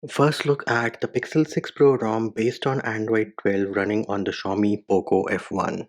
First look at the Pixel 6 Pro ROM based on Android 12 running on the Xiaomi Poco F1.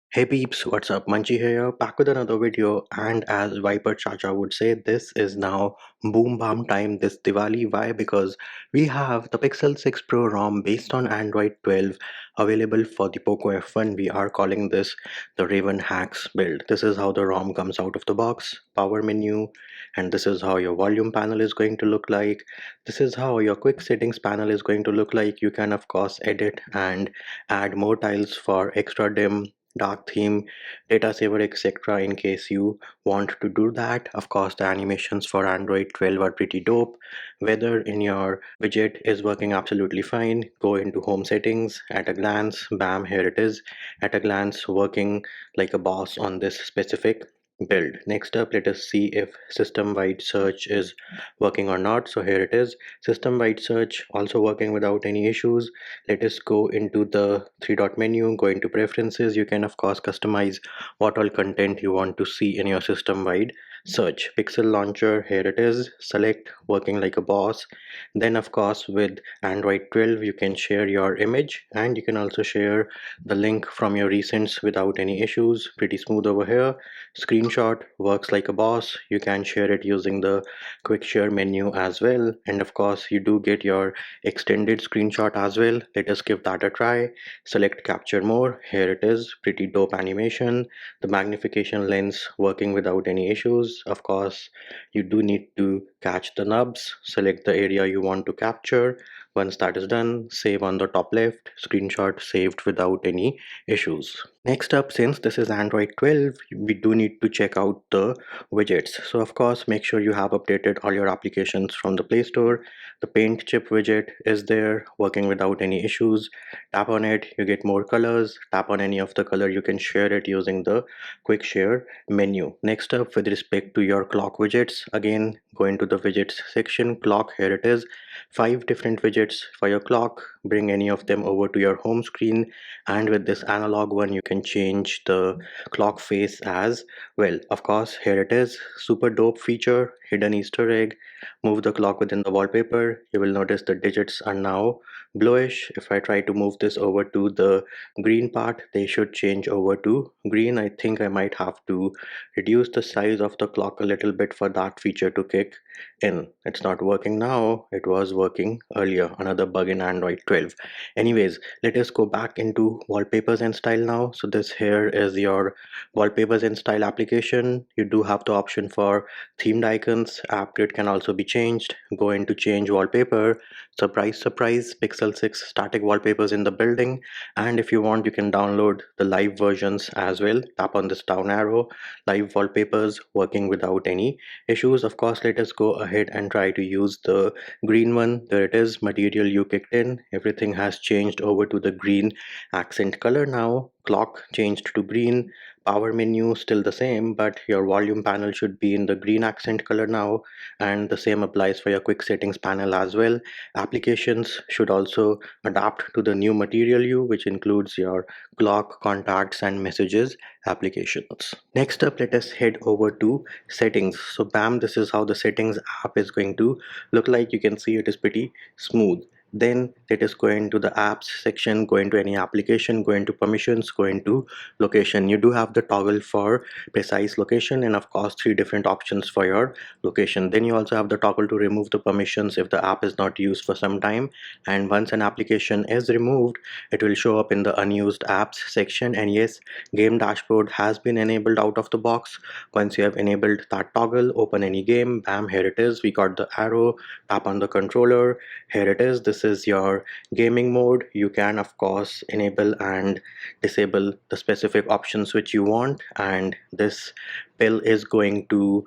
Hey peeps, what's up? Munchie here, back with another video, and as Viper Chacha would say, this is now boom bam time this Diwali. Why? Because we have the Pixel 6 Pro ROM based on Android 12 available for the Poco F1. We are calling this the Raven Hacks build. This is how the ROM comes out of the box, power menu, and this is how your volume panel is going to look like. This is how your quick settings panel is going to look like. You can of course edit and add more tiles for extra dim, dark theme, data saver, etc. in case you want to do that. Of course, the animations for Android 12 are pretty dope. Whether in your widget is working absolutely fine, go into home settings. At a glance, bam, here it is. At a glance, working like a boss on this specific build. Next up, let us see if system-wide search is working or not. So here it is, system-wide search also working without any issues. Let us go into the three-dot menu, go into preferences. You can of course customize what all content you want to see in your system-wide search. Pixel launcher, here it is, select working like a boss. Then of course with Android 12 you can share your image, and you can also share the link from your recents without any issues. Pretty smooth over here. Screenshot works like a boss. You can share it using the quick share menu as well, and of course you do get your extended screenshot as well. Let us give that a try. Select capture more. Here it is, pretty dope animation. The magnification lens working without any issues. Of course you do need to catch the nubs. Select the area you want to capture. Once that is done, save on the top left. Screenshot saved without any issues. Next up, since this is Android 12, we do need to check out the widgets. So of course, make sure you have updated all your applications from the Play Store. The paint chip widget is there, working without any issues. Tap on it, you get more colors. Tap on any of the color, you can share it using the quick share menu. Next up, with respect to your clock widgets, again, go into the widgets section. Clock, here it is. 5 different widgets for your clock. Bring any of them over to your home screen, and with this analog one you can change the clock face as well. Of course, here it is, super dope feature, hidden Easter egg. Move the clock within the wallpaper, you will notice the digits are now bluish. If I try to move this over to the green part, they should change over to green. I think I might have to reduce the size of the clock a little bit for that feature to kick in. It's not working now, it was working earlier. Another bug in Android 12. Anyways, let us go back into wallpapers and style now. So this here is your wallpapers and style application. You do have the option for themed icons. App grid can also be changed. Go into change wallpaper. Surprise, surprise, Pixel 6 static wallpapers in the building. And if you want, you can download the live versions as well. Tap on this down arrow. Live wallpapers working without any issues. Of course, let us go ahead and try to use the green one. There it is, material you kicked in. Everything has changed over to the green accent color now. Clock changed to green. Power menu still the same, but your volume panel should be in the green accent color now, and the same applies for your quick settings panel as well. Applications should also adapt to the new material view, which includes your clock, contacts, and messages applications. Next up, let us head over to settings. So bam, this is how the settings app is going to look like. You can see it is pretty smooth. Then let us go into the apps section, go into any application, go into permissions, go into location. You do have the toggle for precise location, and of course 3 different options for your location. Then you also have the toggle to remove the permissions if the app is not used for some time, and once an application is removed, it will show up in the unused apps section. And yes, game dashboard has been enabled out of the box. Once you have enabled that toggle, open any game, bam, here it is. We got the arrow. Tap on the controller, here it is. This is your gaming mode. You can of course enable and disable the specific options which you want, and this pill is going to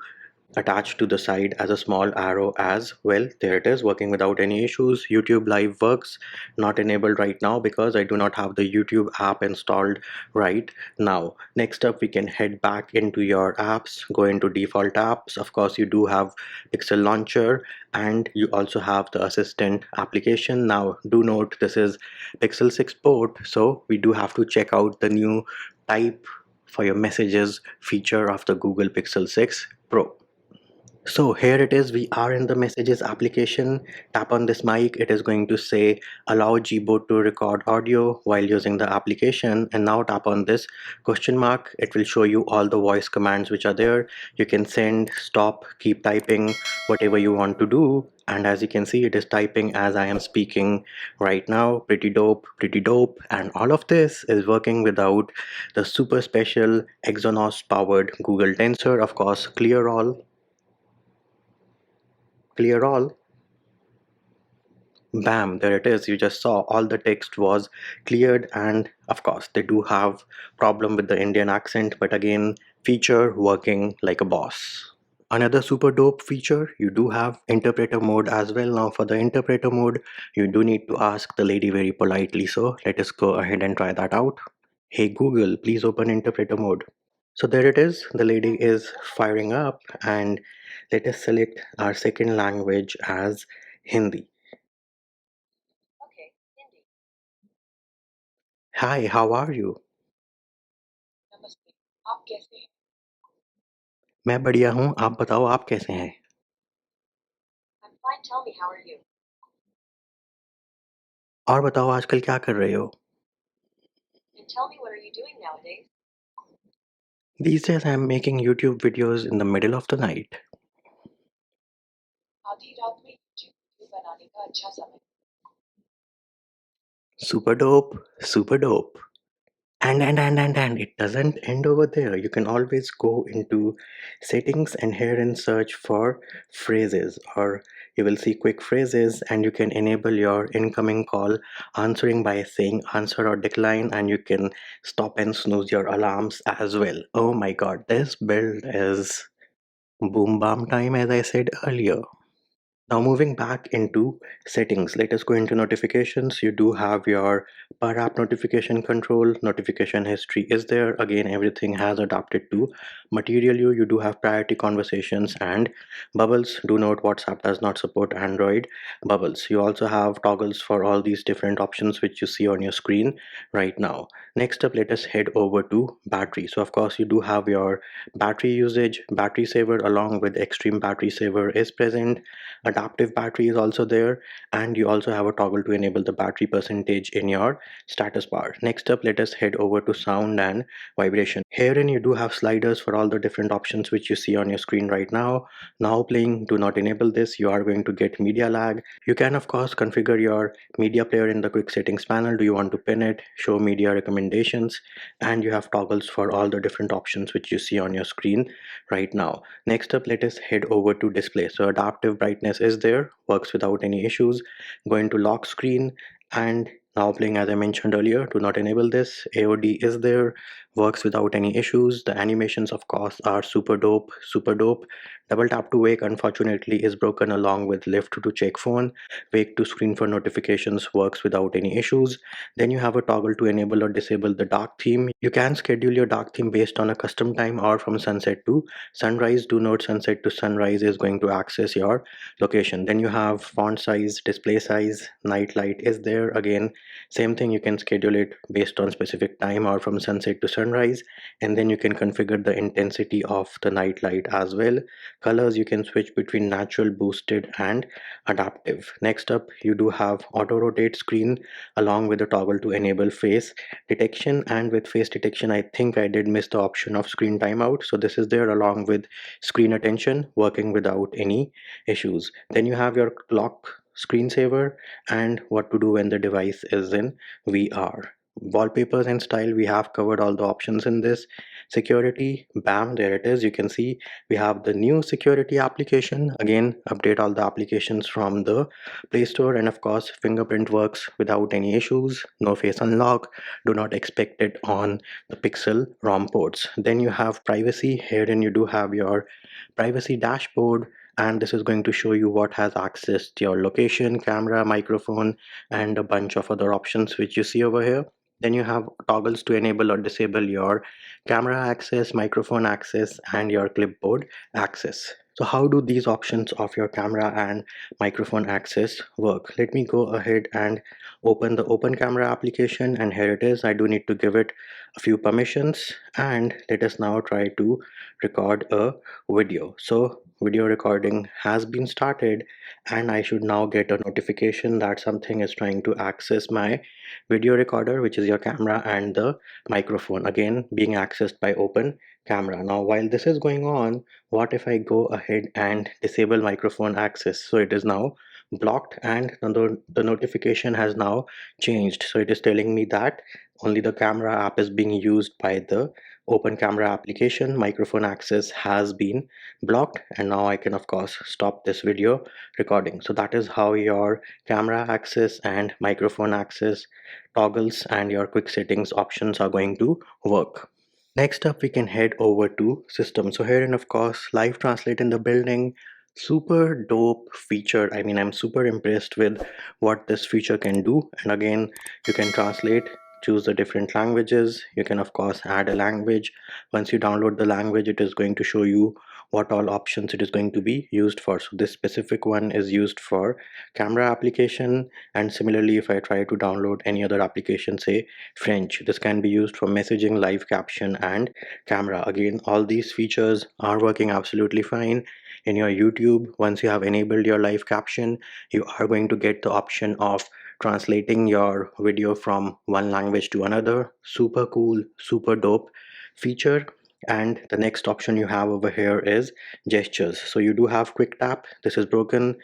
attached to the side as a small arrow as well. There it is, working without any issues. YouTube live works, not enabled right now because I do not have the YouTube app installed right now. Next up, we can head back into your apps, go into default apps. Of course, you do have Pixel launcher, and you also have the assistant application. Now do note, this is Pixel 6 port, so we do have to check out the new type for your messages feature of the Google Pixel 6 Pro. So here it is, we are in the messages application. Tap on this mic, it is going to say allow Gboard to record audio while using the application, and now tap on this question mark. It will show you all the voice commands which are there. You can send, stop, keep typing, whatever you want to do. And as you can see, it is typing as I am speaking right now. Pretty dope, pretty dope. And all of this is working without the super special Exynos powered Google Tensor, of course, clear all. Bam, there it is. You just saw all the text was cleared, and of course they do have problem with the Indian accent, but again, feature working like a boss. Another super dope feature, you do have interpreter mode as well. Now for the interpreter mode, you do need to ask the lady very politely, so let us go ahead and try that out. Hey Google, please open interpreter mode. So there it is, the lady is firing up, and let us select our second language as Hindi. Hi, how are you? मैं बढ़िया हूँ, आप बताओ आप कैसे हैं? और बताओ आजकल क्या कर रहे हो? These days I'm making YouTube videos in the middle of the night. Super dope, super dope. And it doesn't end over there. You can always go into settings and here and search for phrases, or you will see quick phrases, and you can enable your incoming call answering by saying answer or decline, and you can stop and snooze your alarms as well. Oh my god, this build is boom bam time, as I said earlier. Now moving back into settings, let us go into notifications. You do have your per app notification control, notification history is there. Again, everything has adapted to Material You. You do have priority conversations and bubbles. Do note WhatsApp does not support Android bubbles. You also have toggles for all these different options which you see on your screen right now. Next up, let us head over to battery. So of course you do have your battery usage, battery saver along with extreme battery saver is present. Adaptive battery is also there, and you also have a toggle to enable the battery percentage in your status bar. Next up, let us head over to sound and vibration. Herein you do have sliders for all the different options which you see on your screen right now. Now playing, do not enable this, you are going to get media lag. You can of course configure your media player in the quick settings panel. Do you want to pin it, show media recommendations, and you have toggles for all the different options which you see on your screen right now. Next up, let us head over to display. So adaptive brightness is there, works without any issues. Going to lock screen, and now playing, as I mentioned earlier, do not enable this. AOD is there, works without any issues. The animations of course are super dope, super dope. Double tap to wake unfortunately is broken, along with lift to check phone. Wake to screen for notifications works without any issues. Then you have a toggle to enable or disable the dark theme. You can schedule your dark theme based on a custom time or from sunset to sunrise. Do note sunset to sunrise is going to access your location. Then you have font size, display size, night light is there. Again, same thing, you can schedule it based on specific time or from sunset to sunrise, and then you can configure the intensity of the night light as well. Colors, you can switch between natural, boosted and adaptive. Next up, you do have auto rotate screen along with a toggle to enable face detection, and with face detection I think I did miss the option of screen timeout, so this is there, along with screen attention working without any issues. Then you have your clock screensaver and what to do when the device is in VR. Wallpapers and style, we have covered all the options in this. Security, bam, there it is. You can see we have the new security application. Again, update all the applications from the Play Store, and of course fingerprint works without any issues. No face unlock, do not expect it on the Pixel ROM ports. Then you have privacy. Herein you do have your privacy dashboard, and this is going to show you what has access to your location, camera, microphone, and a bunch of other options which you see over here. Then you have toggles to enable or disable your camera access, microphone access, and your clipboard access. So how do these options of your camera and microphone access work? Let me go ahead and open the open camera application, and here it is. I do need to give it a few permissions, and let us now try to record a video. So video recording has been started, and I should now get a notification that something is trying to access my video recorder, which is your camera and the microphone, again being accessed by open camera. Now while this is going on, what if I go ahead and disable microphone access? So it is now blocked, and the notification has now changed. So it is telling me that only the camera app is being used by the open camera application. Microphone access has been blocked, and now I can of course stop this video recording. So that is how your camera access and microphone access toggles and your quick settings options are going to work. Next up, we can head over to system. So here, and of course, live translate in the building. Super dope feature. I mean, I'm super impressed with what this feature can do. And again, you can translate, choose the different languages. You can of course add a language. Once you download the language, it is going to show you what all options it is going to be used for. So this specific one is used for camera application, and similarly if I try to download any other application, say French, this can be used for messaging, live caption and camera. Again, all these features are working absolutely fine. In your YouTube, once you have enabled your live caption, you are going to get the option of translating your video from one language to another. Super cool, super dope feature. And the next option you have over here is gestures. So you do have quick tap. This is broken,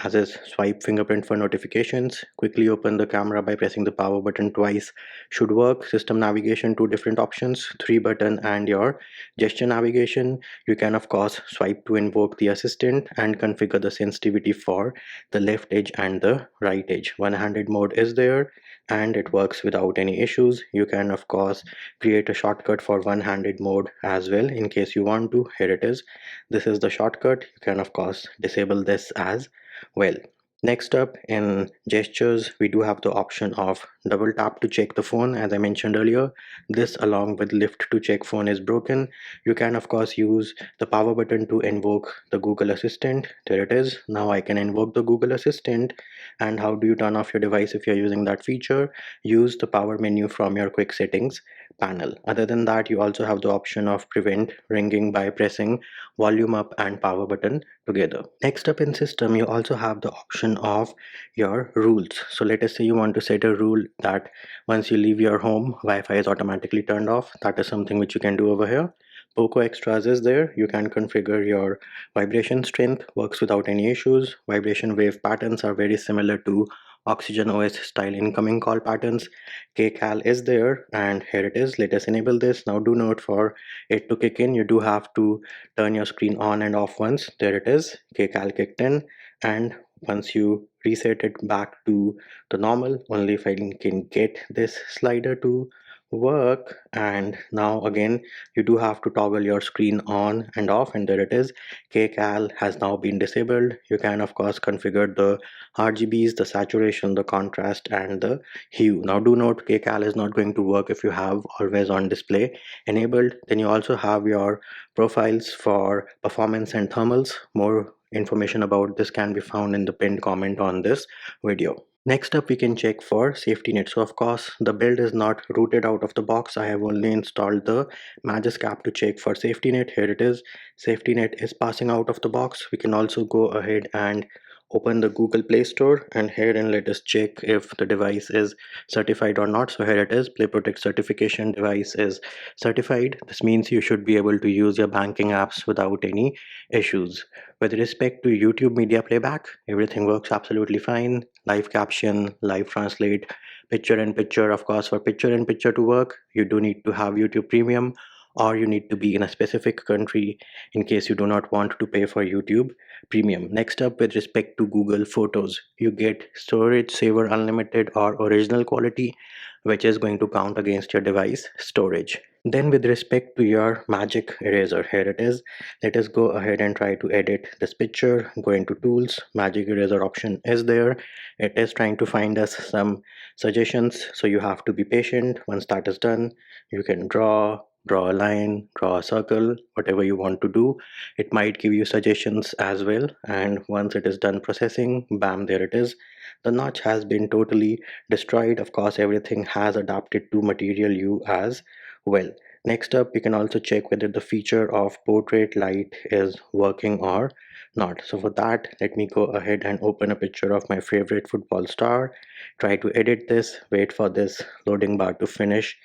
as is swipe fingerprint for notifications. Quickly open the camera by pressing the power button twice should work. System navigation, two different options, 3 button and your gesture navigation. You can of course swipe to invoke the assistant and configure the sensitivity for the left edge and the right edge. One-handed mode is there and it works without any issues. You can of course create a shortcut for one-handed mode as well in case you want to. Here it is. This is the shortcut. You can of course disable this as well. Next up, in gestures, we do have the option of double tap to check the phone. As I mentioned earlier, this along with lift to check phone is broken. You can of course use the power button to invoke the Google Assistant. There it is. Now I can invoke the Google Assistant. And how do you turn off your device if you're using that feature? Use the power menu from your quick settings panel. Other than that, you also have the option of prevent ringing by pressing volume up and power button together. Next up in system, you also have the option of your rules. So let us say you want to set a rule that once you leave your home, Wi-Fi is automatically turned off. That is something which you can do over here. Poco Extras is there. You can configure your vibration strength, works without any issues. Vibration wave patterns are very similar to Oxygen OS style incoming call patterns. Kcal is there, and here it is. Let us enable this. Now do note, for it to kick in, you do have to turn your screen on and off once. There it is. Kcal kicked in, and once you reset it back to the normal, only if I can get this slider to work. And now again you do have to toggle your screen on and off, and there it is. Kcal has now been disabled. You can of course configure the RGBs, the saturation, the contrast and the hue. Now do note, Kcal is not going to work if you have always on display enabled. Then you also have your profiles for performance and thermals. More information about this can be found in the pinned comment on this video. Next up, we can check for safety net. So of course the build is not rooted out of the box. I have only installed the Magisk app to check for safety net. Here it is. Safety net is passing out of the box. We can also go ahead and open the Google Play Store, and here and let us check if the device is certified or not. So here it is. Play Protect certification device is certified. This means you should be able to use your banking apps without any issues. With respect to YouTube media playback, everything works absolutely fine. Live caption, live translate, picture in picture. Of course, for picture in picture to work, you do need to have YouTube Premium, or you need to be in a specific country in case you do not want to pay for YouTube Premium. Next up, with respect to Google Photos, you get storage saver unlimited or original quality, which is going to count against your device storage. Then with respect to your magic eraser, here it is. Let us go ahead and try to edit this picture. Go into tools, magic eraser option is there. It is trying to find us some suggestions, so you have to be patient. Once that is done, you can draw a line, draw a circle, whatever you want to do. It might give you suggestions as well, and once it is done processing, bam, there it is. The notch has been totally destroyed. Of course, everything has adapted to Material You as well. Next up, we can also check whether the feature of portrait light is working or not. So for that, let me go ahead and open a picture of my favorite football star, try to edit this, wait for this loading bar to finish,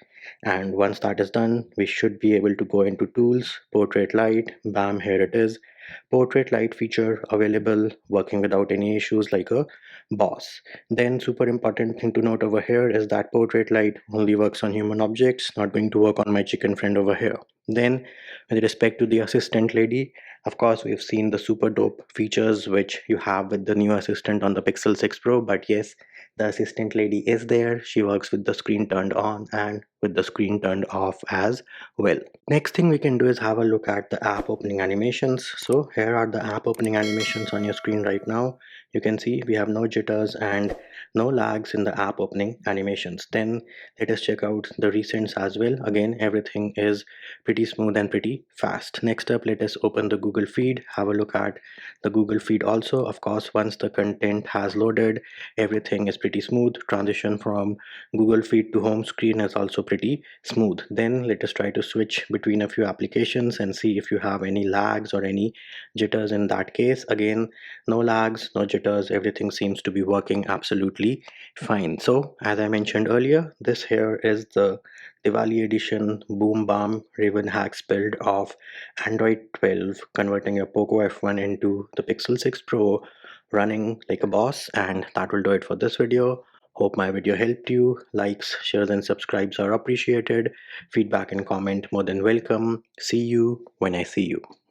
and once that is done, we should be able to go into tools, portrait light, bam, here it is. Portrait light feature available, working without any issues like a boss. Then super important thing to note over here is that portrait light only works on human objects, not going to work on my chicken friend over here. Then with respect to the assistant lady, of course we've seen the super dope features which you have with the new assistant on the Pixel 6 Pro, but yes, the assistant lady is there. She works with the screen turned on and with the screen turned off as well. Next thing we can do is have a look at the app opening animations. So here are the app opening animations on your screen right now. You can see we have no jitters and no lags in the app opening animations. Then let us check out the recents as well. Again, everything is pretty smooth and pretty fast. Next up, let us open the Google feed, have a look at the Google feed also. Of course, once the content has loaded, everything is pretty smooth. Transition from Google feed to home screen is also pretty smooth. Then let us try to switch between a few applications and see if you have any lags or any jitters. In that case, again, no lags, no jitters, everything seems to be working absolutely fine. So as I mentioned earlier, this here is the Diwali edition boom bam raven hacks build of Android 12, converting your Poco F1 into the Pixel 6 Pro, running like a boss. And that will do it for this video. Hope my video helped you. Likes, shares and subscribes are appreciated. Feedback and comment more than welcome. See you when I see you.